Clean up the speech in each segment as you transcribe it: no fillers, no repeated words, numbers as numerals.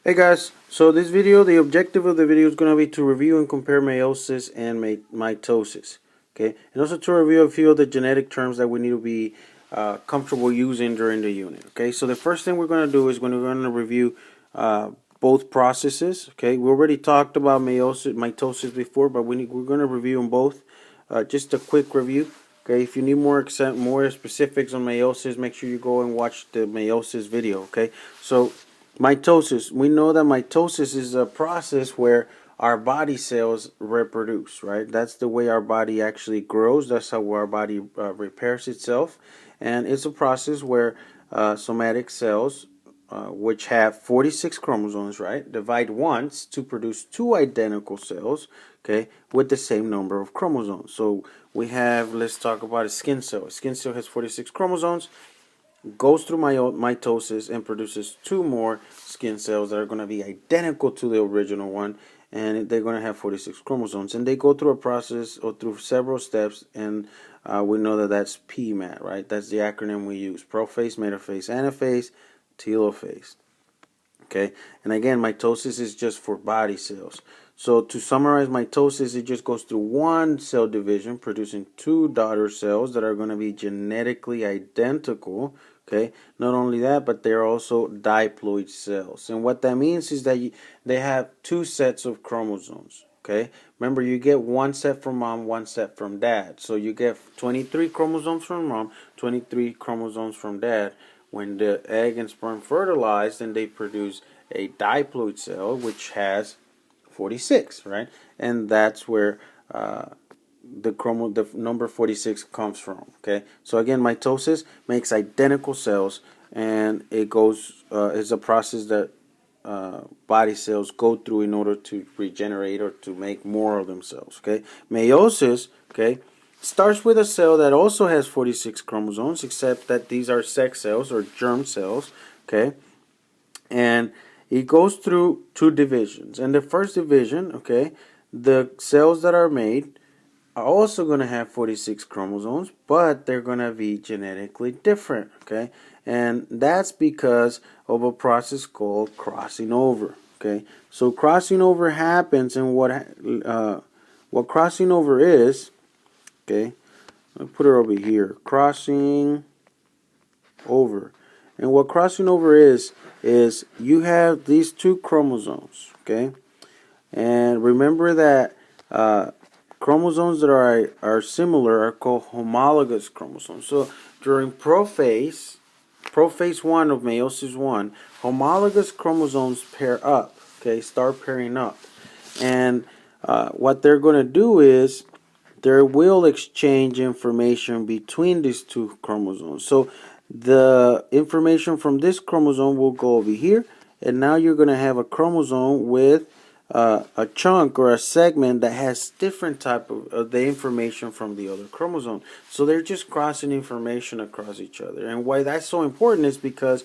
Hey guys, so this video, the objective of the video is going to be to review and compare meiosis and mitosis, okay, and also to review a few of the genetic terms that we need to be comfortable using during the unit, okay. So the first thing we're going to do is we're going to review both processes, okay. We already talked about mitosis before, but we're going to review them both. Just a quick review, okay. If you need more specifics on meiosis, make sure you go and watch the meiosis video, okay. So mitosis. We know that mitosis is a process where our body cells reproduce, right? That's the way our body actually grows. That's how our body repairs itself. And it's a process where somatic cells, which have 46 chromosomes, right, divide once to produce two identical cells, okay, with the same number of chromosomes. So we have, let's talk about a skin cell. A skin cell has 46 chromosomes, goes through mitosis and produces two more skin cells that are going to be identical to the original one, and they're going to have 46 chromosomes, and they go through a process or through several steps, and we know that that's PMAT, right? That's the acronym we use: prophase, metaphase, anaphase, telophase. Okay, and again, mitosis is just for body cells. So to summarize mitosis, it just goes through one cell division, producing two daughter cells that are going to be genetically identical. Okay, not only that, but they're also diploid cells. And what that means is that they have two sets of chromosomes. Okay, remember, you get one set from mom, one set from dad. So you get 23 chromosomes from mom, 23 chromosomes from dad. When the egg and sperm fertilize, then they produce a diploid cell, which has 46, right? And that's where the number 46 comes from. Okay, so again, mitosis makes identical cells, and it goes is a process that body cells go through in order to regenerate or to make more of themselves. Okay, meiosis, okay, starts with a cell that also has 46 chromosomes, except that these are sex cells or germ cells. Okay, and it goes through two divisions. And the first division, okay, the cells that are made are also going to have 46 chromosomes, but they're going to be genetically different, okay? And that's because of a process called crossing over, okay? So crossing over happens, and what crossing over is, okay? I'll put it over here. Crossing over. And what crossing over is you have these two chromosomes, okay? And remember that chromosomes that are similar are called homologous chromosomes. So during prophase 1 of meiosis 1, homologous chromosomes pair up, okay, start pairing up. And what they're going to do is they will exchange information between these two chromosomes. So the information from this chromosome will go over here, and now you're going to have a chromosome with a chunk or a segment that has different type of the information from the other chromosome. So they're just crossing information across each other. And why that's so important is because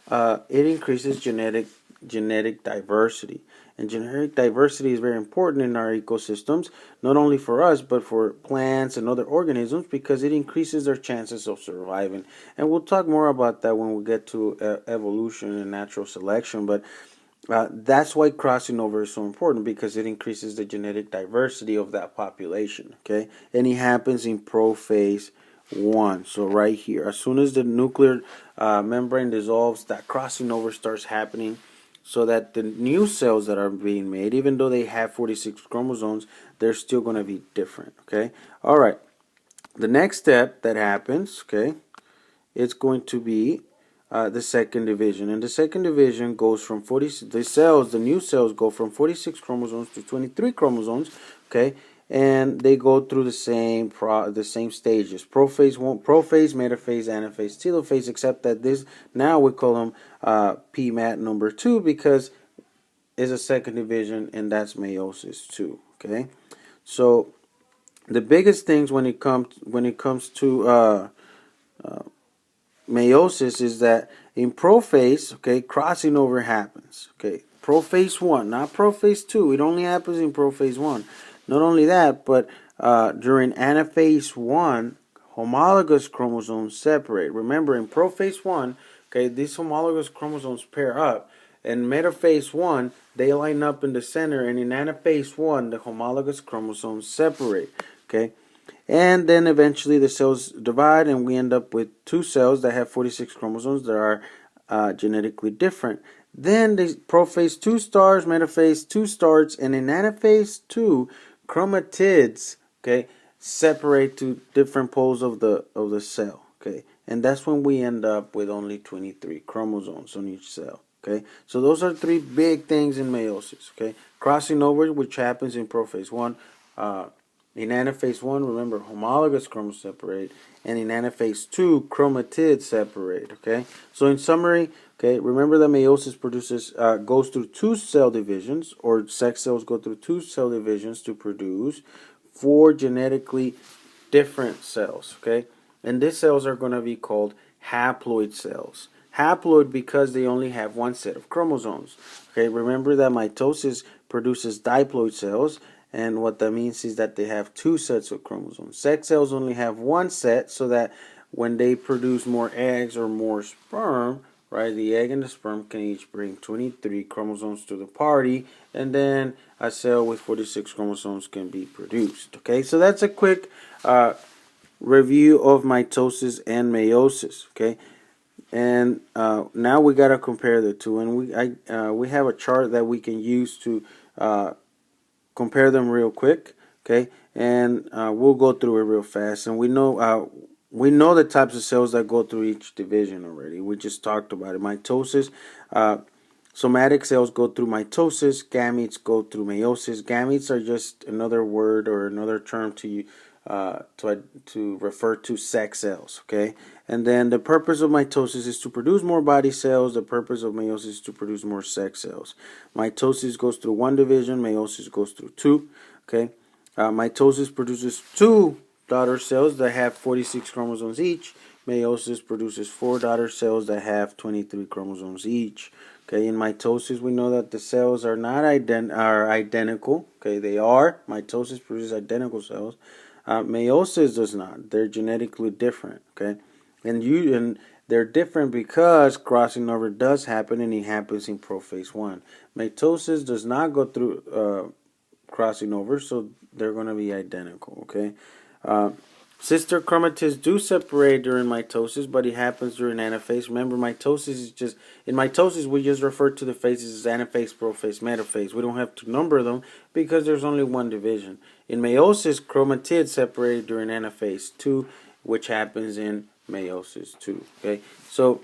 it increases genetic diversity. And genetic diversity is very important in our ecosystems, not only for us, but for plants and other organisms, because it increases their chances of surviving. And we'll talk more about that when we get to evolution and natural selection. But that's why crossing over is so important, because it increases the genetic diversity of that population. Okay, and it happens in prophase 1. So right here, as soon as the nuclear membrane dissolves, that crossing over starts happening, so that the new cells that are being made, even though they have 46 chromosomes, they're still going to be different. Okay, all right. The next step that happens, okay, it's going to be the second division, and the second division goes from the new cells go from 46 chromosomes to 23 chromosomes, okay, and they go through the same stages: prophase 1, prophase, metaphase, anaphase, telophase, except that this now we call them PMAT number 2, because it's a second division, and that's meiosis 2. Okay, so the biggest things when it comes to meiosis is that in prophase, okay, crossing over happens. Okay, prophase 1, not prophase 2. It only happens in prophase 1. Not only that, but during anaphase 1, homologous chromosomes separate. Remember, in prophase 1, okay, these homologous chromosomes pair up, In metaphase 1, they line up in the center, and in anaphase 1, the homologous chromosomes separate. Okay, and then eventually the cells divide, and we end up with two cells that have 46 chromosomes that are genetically different. Then the prophase 2 starts, metaphase 2 starts, and in anaphase 2, chromatids, okay, separate to different poles of the cell, okay, and that's when we end up with only 23 chromosomes on each cell. Okay, so those are three big things in meiosis. Okay, crossing over, which happens in prophase 1. In anaphase 1, remember, homologous chromosomes separate, and in anaphase 2, chromatids separate. Okay, so in summary, okay, remember that meiosis goes through two cell divisions, or sex cells go through two cell divisions to produce four genetically different cells. Okay, and these cells are going to be called haploid cells. Haploid because they only have one set of chromosomes. Okay, remember that mitosis produces diploid cells, and what that means is that they have two sets of chromosomes. Sex cells only have one set, so that when they produce more eggs or more sperm, right, the egg and the sperm can each bring 23 chromosomes to the party, and then a cell with 46 chromosomes can be produced. Okay, so that's a quick review of mitosis and meiosis. Okay, and now we gotta compare the two, and we have a chart that we can use to compare them real quick. Okay, and we'll go through it real fast. And we know the types of cells that go through each division already. We just talked about it. Mitosis. Somatic cells go through mitosis. Gametes go through meiosis. Gametes are just another word or another term to refer to sex cells. Okay, and then the purpose of mitosis is to produce more body cells. The purpose of meiosis is to produce more sex cells. Mitosis goes through one division. Meiosis goes through two. Okay, mitosis produces two daughter cells that have 46 chromosomes each. Meiosis produces four daughter cells that have 23 chromosomes each. Okay, in mitosis, we know that the cells are not identical. Okay, they are. Mitosis produces identical cells. Meiosis does not. They're genetically different. Okay, and they're different because crossing over does happen, and it happens in prophase 1. Mitosis does not go through crossing over, so they're going to be identical. Okay. Sister chromatids do separate during mitosis, but it happens during anaphase. Remember, in mitosis we just refer to the phases as anaphase, prophase, metaphase. We don't have to number them because there's only one division. In meiosis, chromatids separate during anaphase 2, which happens in meiosis 2. Okay, so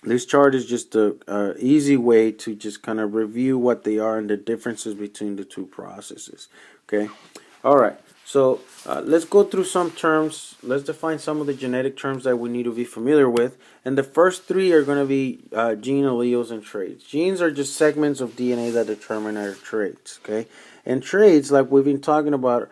this chart is just a easy way to just kind of review what they are and the differences between the two processes. Okay, all right. So let's go through some terms. Let's define some of the genetic terms that we need to be familiar with. And the first three are going to be gene, alleles, and traits. Genes are just segments of DNA that determine our traits. Okay, and traits, like we've been talking about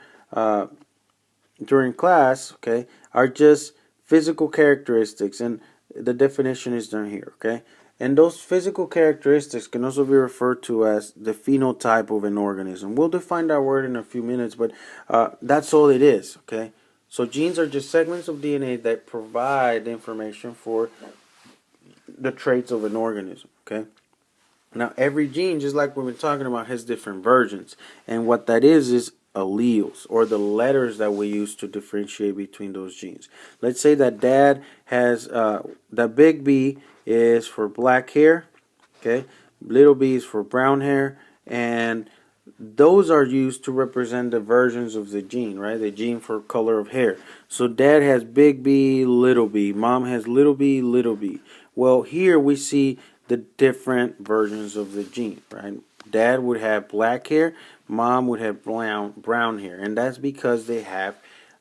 during class, okay, are just physical characteristics, and the definition is down here. Okay. And those physical characteristics can also be referred to as the phenotype of an organism. We'll define that word in a few minutes, but that's all it is, okay? So genes are just segments of DNA that provide information for the traits of an organism, okay? Now, every gene, just like we've been talking about, has different versions. And what that is alleles, or the letters that we use to differentiate between those genes. Let's say that dad has, that big B is for black hair, okay? Little b is for brown hair, and those are used to represent the versions of the gene, right? The gene for color of hair. So dad has big B, little b. Mom has little b, little b. Well, here we see the different versions of the gene, right? Dad would have black hair, mom would have brown hair, and that's because they have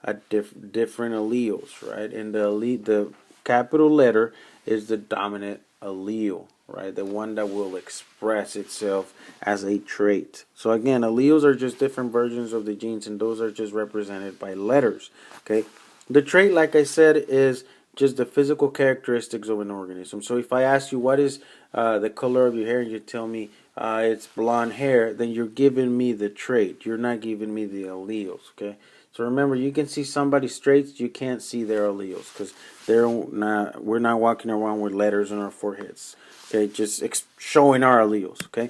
a different alleles, right? And the capital letter is the dominant allele, right? The one that will express itself as a trait. So again, alleles are just different versions of the genes, and those are just represented by letters, okay? The trait, like I said, is just the physical characteristics of an organism. So if I ask you what is the color of your hair, and you tell me it's blonde hair, then you're giving me the trait. You're not giving me the alleles, okay? So remember, you can see somebody's traits, you can't see their alleles because we're not walking around with letters on our foreheads. Okay, just showing our alleles. Okay.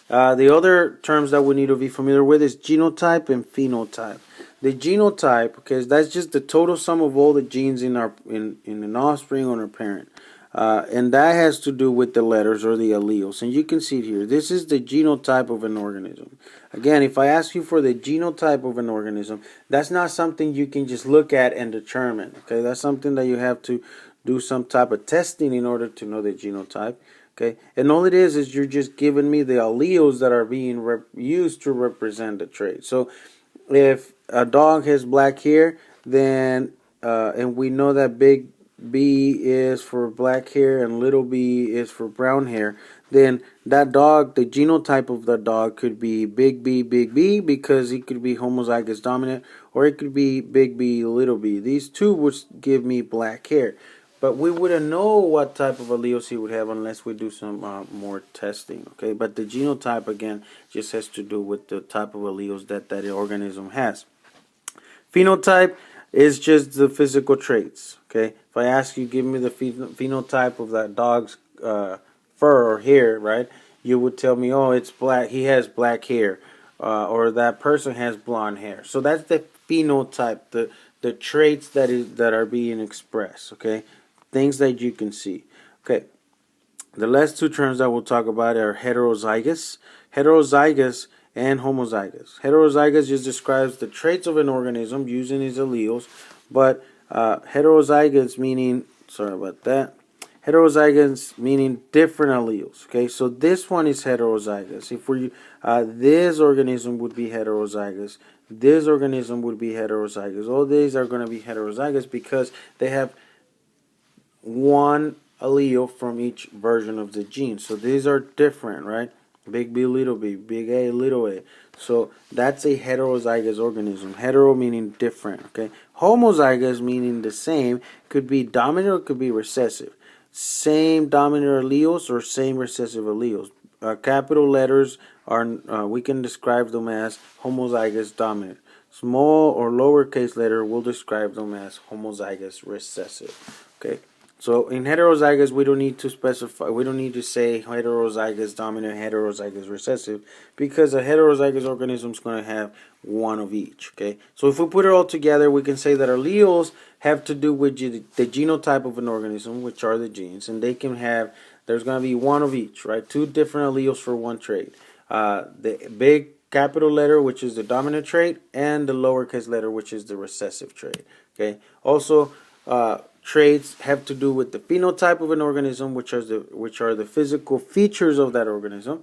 The other terms that we need to be familiar with is genotype and phenotype. The genotype, okay, that's just the total sum of all the genes in an offspring or a parent. And that has to do with the letters or the alleles. And you can see it here. This is the genotype of an organism. Again, if I ask you for the genotype of an organism, that's not something you can just look at and determine. Okay, that's something that you have to do some type of testing in order to know the genotype. Okay, and all it is you're just giving me the alleles that are being used to represent the trait. So if a dog has black hair, then and we know that big B is for black hair and little b is for brown hair, then that dog, the genotype of that dog could be big B because it could be homozygous dominant, or it could be big B, little b. These two would give me black hair. But we wouldn't know what type of alleles he would have unless we do some more testing, okay? But the genotype, again, just has to do with the type of alleles that that organism has. Phenotype is just the physical traits, okay? If I ask you, give me the phenotype of that dog's fur or hair, right? You would tell me, oh, it's black. He has black hair, or that person has blonde hair. So that's the phenotype, the traits that are being expressed, okay? Things that you can see. Okay, the last two terms that we'll talk about are heterozygous. Heterozygous and homozygous. Heterozygous just describes the traits of an organism using its alleles, but heterozygous meaning, sorry about that, heterozygous meaning different alleles. Okay, so this one is heterozygous. If we this organism would be heterozygous, this organism would be heterozygous. All these are going to be heterozygous because they have one allele from each version of the gene. So these are different, right? Big B, little b, big A, little a. So that's a heterozygous organism. Hetero meaning different, okay? Homozygous meaning the same. Could be dominant or could be recessive. Same dominant alleles or same recessive alleles. Capital letters are, we can describe them as homozygous dominant. Small or lowercase letter will describe them as homozygous recessive, okay? So in heterozygous, we don't need to specify, we don't need to say heterozygous dominant, heterozygous recessive, because a heterozygous organism is going to have one of each, okay? So if we put it all together, we can say that alleles have to do with the genotype of an organism, which are the genes, and they can have, there's going to be one of each, right? Two different alleles for one trait. The big capital letter, which is the dominant trait, and the lowercase letter, which is the recessive trait, okay? Also, traits have to do with the phenotype of an organism, which are the physical features of that organism,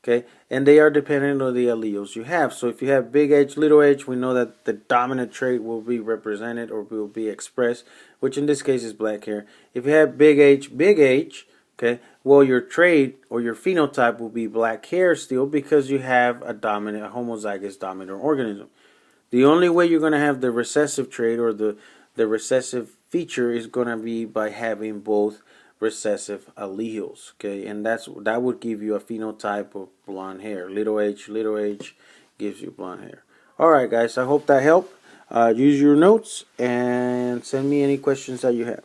okay, and they are dependent on the alleles you have. So if you have big H, little h, we know that the dominant trait will be represented or will be expressed, which in this case is black hair. If you have big H, okay, well, your trait or your phenotype will be black hair still because you have a homozygous dominant organism. The only way you're going to have the recessive trait or the recessive feature is going to be by having both recessive alleles, okay, and that would give you a phenotype of blonde hair. Little h gives you blonde hair. All right, guys, I hope that helped. Use your notes and send me any questions that you have.